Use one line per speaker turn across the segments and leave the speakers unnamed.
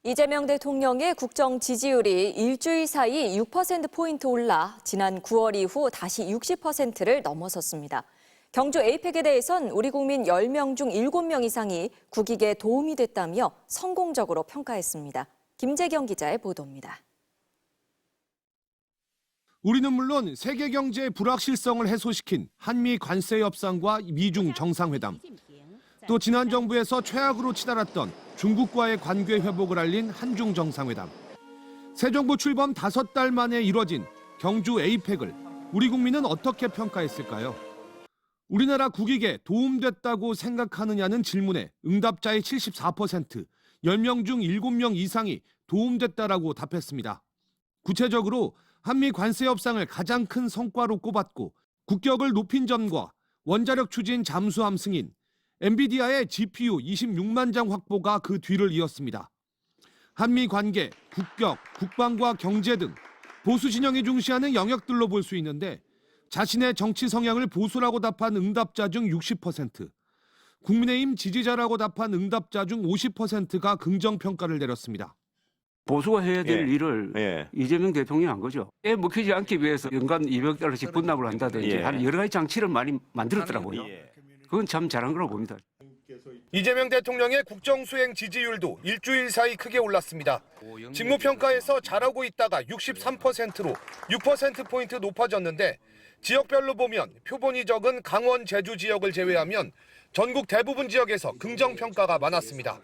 이재명 대통령의 국정 지지율이 일주일 사이 6%포인트 올라 지난 9월 이후 다시 60%를 넘어섰습니다. 경주 에이펙에 대해선 우리 국민 10명 중 7명 이상이 국익에 도움이 됐다며 성공적으로 평가했습니다. 김재경 기자의 보도입니다.
우리는 물론 세계 경제의 불확실성을 해소시킨 한미 관세 협상과 미중 정상회담, 또 지난 정부에서 최악으로 치달았던 중국과의 관계 회복을 알린 한중 정상회담, 새 정부 출범 5달 만에 이뤄진 경주 에이펙을 우리 국민은 어떻게 평가했을까요? 우리나라 국익에 도움됐다고 생각하느냐는 질문에 응답자의 74%, 10명 중 7명 이상이 도움됐다라고 답했습니다. 구체적으로 한미 관세 협상을 가장 큰 성과로 꼽았고 국격을 높인 점과 원자력 추진 잠수함 승인, 엔비디아의 GPU 26만 장 확보가 그 뒤를 이었습니다. 한미 관계, 국격, 국방과 경제 등 보수 진영이 중시하는 영역들로 볼 수 있는데 자신의 정치 성향을 보수라고 답한 응답자 중 60%, 국민의힘 지지자라고 답한 응답자 중 50%가 긍정평가를 내렸습니다.
보수가 해야 될 일을 이재명 대통령이 한 거죠. 애 먹히지 않기 위해서 연간 200달러씩 분납을 한다든지 하는 여러 가지 장치를 많이 만들었더라고요. 그건 참 잘한 거라고 봅니다.
이재명 대통령의 국정수행 지지율도 일주일 사이 크게 올랐습니다. 직무평가에서 잘하고 있다가 63%로 6%포인트 높아졌는데 지역별로 보면 표본이 적은 강원, 제주 지역을 제외하면 전국 대부분 지역에서 긍정평가가 많았습니다.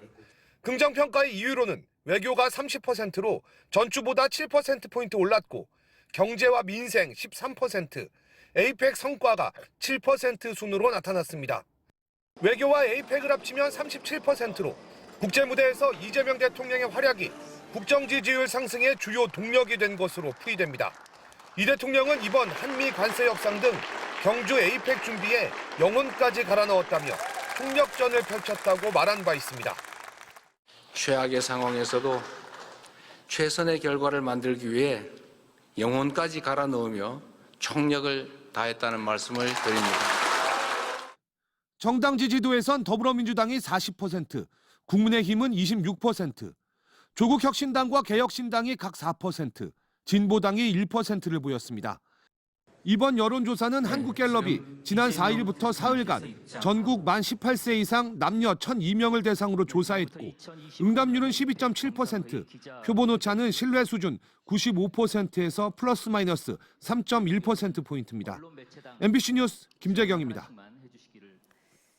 긍정평가의 이유로는 외교가 30%로 전주보다 7%포인트 올랐고 경제와 민생 13%, 에이펙 성과가 7% 순으로 나타났습니다. 외교와 에이펙을 합치면 37%로 국제무대에서 이재명 대통령의 활약이 국정 지지율 상승의 주요 동력이 된 것으로 풀이됩니다. 이 대통령은 이번 한미 관세 협상 등 경주 에이펙 준비에 영혼까지 갈아 넣었다며 총력전을 펼쳤다고 말한 바 있습니다.
최악의 상황에서도 최선의 결과를 만들기 위해 영혼까지 갈아 넣으며 총력을 다했다는 말씀을 드립니다.
정당 지지도에선 더불어민주당이 40%, 국민의힘은 26%, 조국혁신당과 개혁신당이 각 4%, 진보당이 1%를 보였습니다. 이번 여론조사는 한국갤럽이 지난 4일부터 사흘간 전국 만 18세 이상 남녀 1,002명을 대상으로 조사했고 응답률은 12.7%, 표본 오차는 신뢰 수준 95%에서 플러스 마이너스 3.1%포인트입니다. MBC 뉴스 김재경입니다.